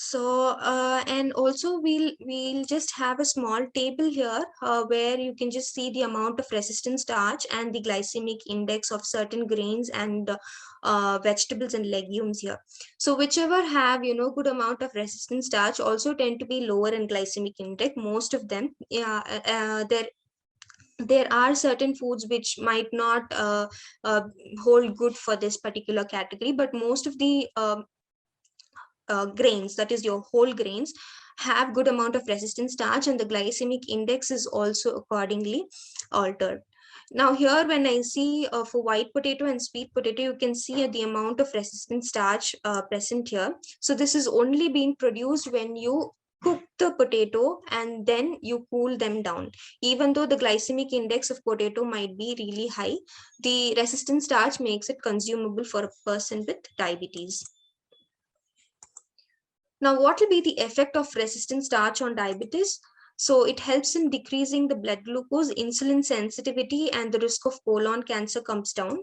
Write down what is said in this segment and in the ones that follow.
So and also we'll just have a small table here where you can just see the amount of resistant starch and the glycemic index of certain grains and vegetables and legumes here. So whichever have good amount of resistant starch also tend to be lower in glycemic index. Most of them, yeah, there are certain foods which might not uh, hold good for this particular category, but most of the grains, that is your whole grains, have good amount of resistant starch, and the glycemic index is also accordingly altered. Now here when I see for white potato and sweet potato, you can see the amount of resistant starch present here. So this is only being produced when you cook the potato and then you cool them down. Even though the glycemic index of potato might be really high, the resistant starch makes it consumable for a person with diabetes. Now, what will be the effect of resistant starch on diabetes? So it helps in decreasing the blood glucose, insulin sensitivity, and the risk of colon cancer comes down.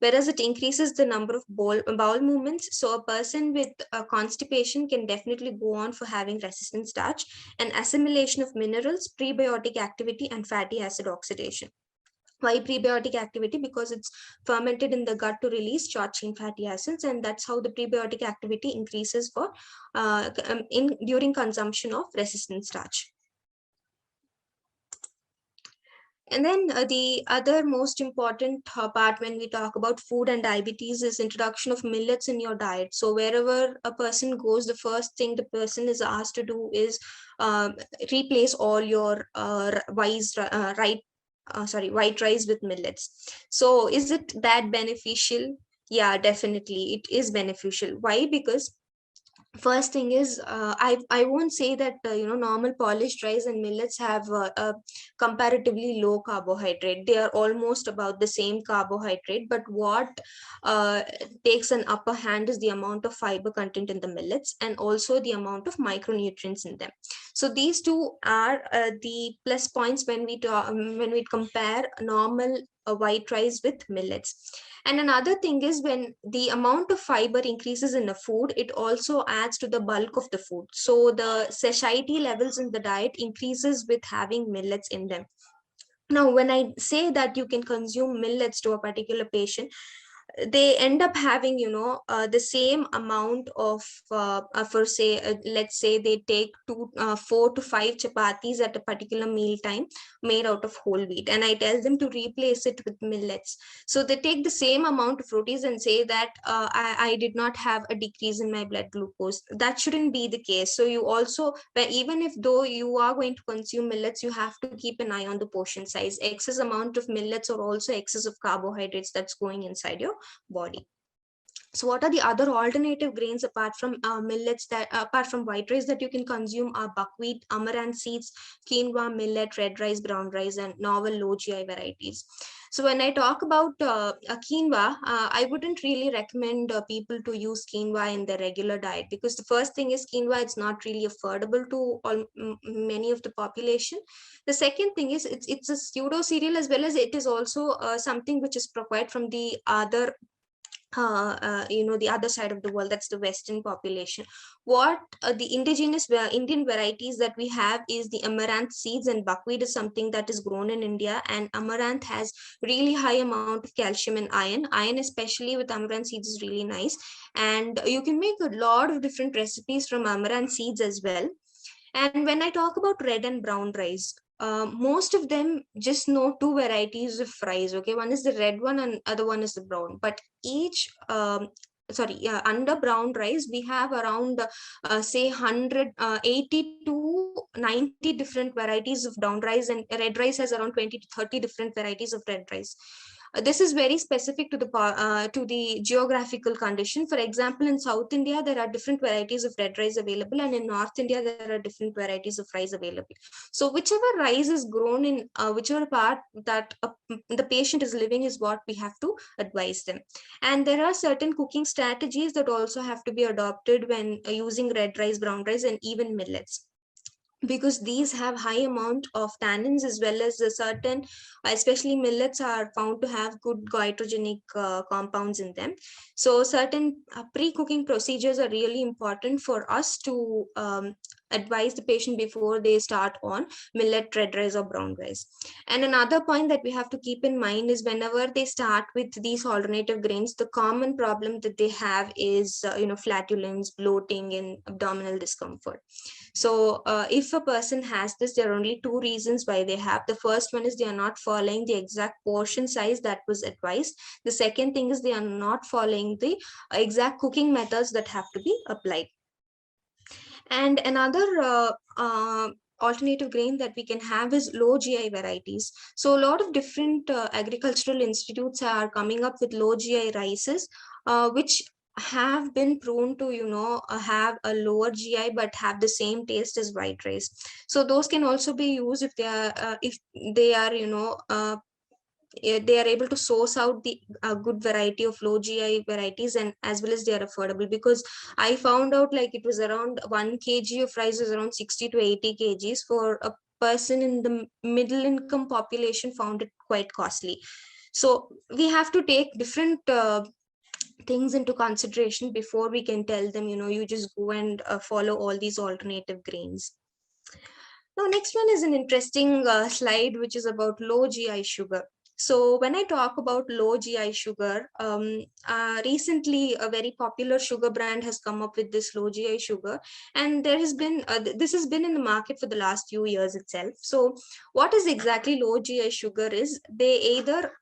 Whereas it increases the number of bowel movements. So a person with constipation can definitely go on for having resistant starch, and assimilation of minerals, prebiotic activity, and fatty acid oxidation. Why prebiotic activity? Because it's fermented in the gut to release short chain fatty acids, and that's how the prebiotic activity increases for in during consumption of resistant starch. And then the other most important part when we talk about food and diabetes is introduction of millets in your diet. So wherever a person goes, the first thing the person is asked to do is replace all your white rice with millets. So is it that beneficial? Yeah, definitely it is beneficial. Why? Because first thing is I won't say that normal polished rice and millets have a comparatively low carbohydrate. They are almost about the same carbohydrate, but what uh, takes an upper hand is the amount of fiber content in the millets and also the amount of micronutrients in them. So these two are the plus points when when we compare normal white rice with millets. And another thing is when the amount of fiber increases in a food, it also adds to the bulk of the food. So the satiety levels in the diet increases with having millets in them. Now, when I say that you can consume millets to a particular patient, they end up having the same amount of for say let's say they take 4 to 5 chapatis at a particular meal time made out of whole wheat, and I tell them to replace it with millets. So they take the same amount of rotis and say that I did not have a decrease in my blood glucose. That shouldn't be the case. So you also, even if though you are going to consume millets, you have to keep an eye on the portion size. Excess amount of millets or also excess of carbohydrates that's going inside your body. So what are the other alternative grains apart from millets, that apart from white rice, that you can consume are buckwheat, amaranth seeds, quinoa, millet, red rice, brown rice, and novel low GI varieties. So when I talk about quinoa, I wouldn't really recommend people to use quinoa in their regular diet, because the first thing is quinoa, it's not really affordable to many of the population. The second thing is it's a pseudo cereal, as well as it is also something which is procured from the other the other side of the world, that's the western population. What the indigenous Indian varieties that we have is the amaranth seeds, and buckwheat is something that is grown in India, and amaranth has really high amount of calcium and iron especially with amaranth seeds is really nice, and you can make a lot of different recipes from amaranth seeds as well. And when I talk about red and brown rice, most of them just know two varieties of rice. Okay, one is the red one and other one is the brown. But each under brown rice we have around say 180 to 90 different varieties of brown rice, and red rice has around 20 to 30 different varieties of red rice. This is very specific to the geographical condition. For example, in South India, there are different varieties of red rice available, and in North India, there are different varieties of rice available. So, whichever rice is grown in whichever part that the patient is living is what we have to advise them. And there are certain cooking strategies that also have to be adopted when using red rice, brown rice, and even millets. because these have high amount of tannins, as well as a certain, especially millets are found to have good goitrogenic compounds in them. So certain pre-cooking procedures are really important for us to advise the patient before they start on millet, red rice or brown rice. And another point that we have to keep in mind is whenever they start with these alternative grains, the common problem that they have is flatulence, bloating and abdominal discomfort. So if a person has this, there are only two reasons why they have. The first one is they are not following the exact portion size that was advised. The second thing is they are not following the exact cooking methods that have to be applied. And another alternative grain that we can have is low GI varieties. So a lot of different agricultural institutes are coming up with low GI rices, which have been prone to have a lower GI but have the same taste as white rice. So those can also be used if they are they are able to source out the good variety of low GI varieties, and as well as they are affordable, because I found out like it was around 1 kg of rice is around 60 to 80 kgs for a person in the middle income population, found it quite costly. So we have to take different things into consideration before we can tell them, you just go and follow all these alternative grains. Now, next one is an interesting slide, which is about low GI sugar. So when I talk about low GI sugar, recently a very popular sugar brand has come up with this low GI sugar, and there has been this has been in the market for the last few years itself. So what is exactly low GI sugar is, they either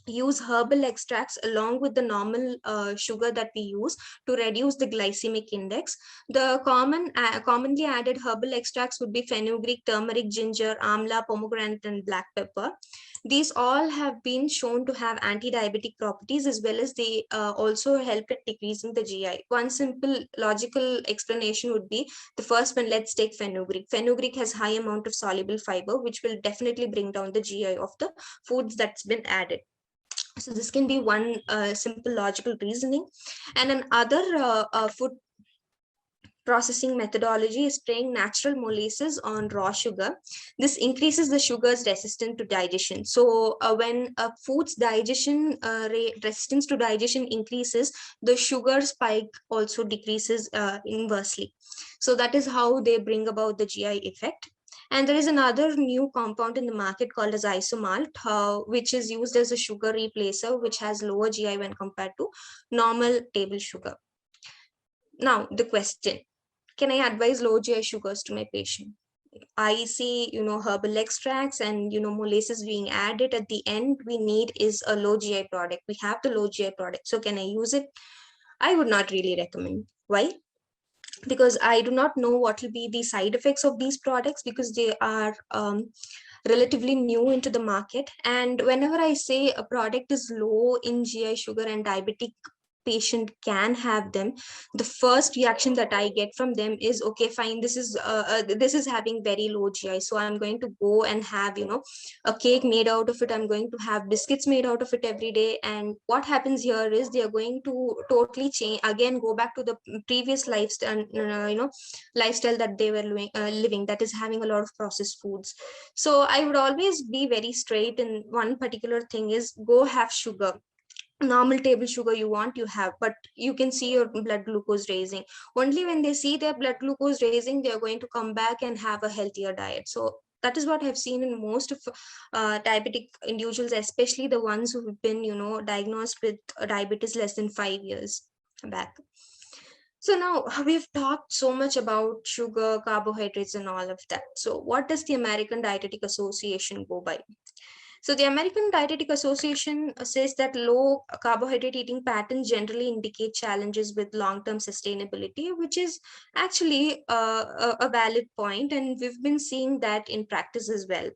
use herbal extracts along with the normal sugar that we use to reduce the glycemic index. The commonly added herbal extracts would be fenugreek, turmeric, ginger, amla, pomegranate, and black pepper. These all have been shown to have anti-diabetic properties, as well as they also help in decreasing the GI. One simple logical explanation would be, the first one, let's take fenugreek. Fenugreek has high amount of soluble fiber, which will definitely bring down the GI of the foods that's been added. So this can be one simple logical reasoning. And another food processing methodology is spraying natural molasses on raw sugar. This increases the sugar's resistance to digestion. So when a food's resistance to digestion increases, the sugar spike also decreases inversely. So that is how they bring about the GI effect. And there is another new compound in the market called as isomalt, which is used as a sugar replacer, which has lower GI when compared to normal table sugar. Now, the question, can I advise low GI sugars to my patient? I see, herbal extracts and, molasses being added at the end. We need is a low GI product. We have the low GI product. So can I use it? I would not really recommend. Why? Because I do not know what will be the side effects of these products, because they are relatively new into the market. And whenever I say a product is low in GI sugar and diabetic patient can have them, the first reaction that I get from them is, okay, fine, this is having very low GI, so I'm going to go and have a cake made out of it, I'm going to have biscuits made out of it every day. And what happens here is they are going to totally change again, go back to the previous lifestyle, lifestyle that they were living, that is having a lot of processed foods. So I would always be very straight in one particular thing is, go have sugar, normal table sugar you want, you have, but you can see your blood glucose raising. Only when they see their blood glucose raising, they are going to come back and have a healthier diet. So that is what I've seen in most of diabetic individuals, especially the ones who have been diagnosed with diabetes less than 5 years back. So now we've talked so much about sugar, carbohydrates, and all of that. So what does the American Dietetic Association go by? So the American Dietetic Association says that low carbohydrate eating patterns generally indicate challenges with long-term sustainability, which is actually a valid point, and we've been seeing that in practice as well.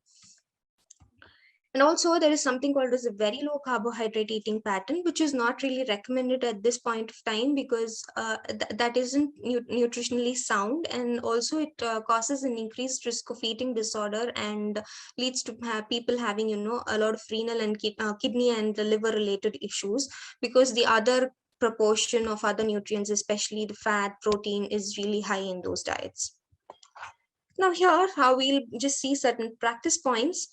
And also there is something called as a very low carbohydrate eating pattern, which is not really recommended at this point of time, because that isn't nutritionally sound, and also it causes an increased risk of eating disorder and leads to people having a lot of renal and kidney and liver related issues, because the other proportion of other nutrients, especially the fat, protein, is really high in those diets. Now here, how we'll just see certain practice points,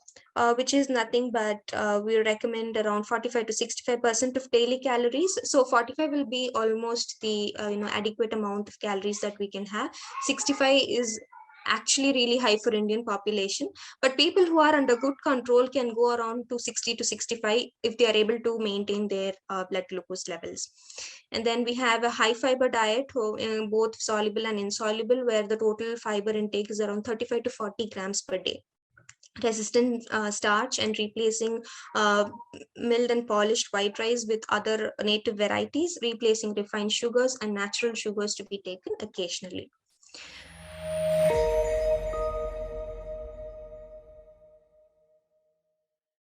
which is nothing but we recommend around 45 to 65% of daily calories. So 45 will be almost the adequate amount of calories that we can have. 65 is actually really high for Indian population, but people who are under good control can go around to 60 to 65 if they are able to maintain their blood glucose levels. And then we have a high fiber diet, both soluble and insoluble, where the total fiber intake is around 35 to 40 grams per day. Resistant starch and replacing uh, milled and polished white rice with other native varieties, replacing refined sugars and natural sugars to be taken occasionally.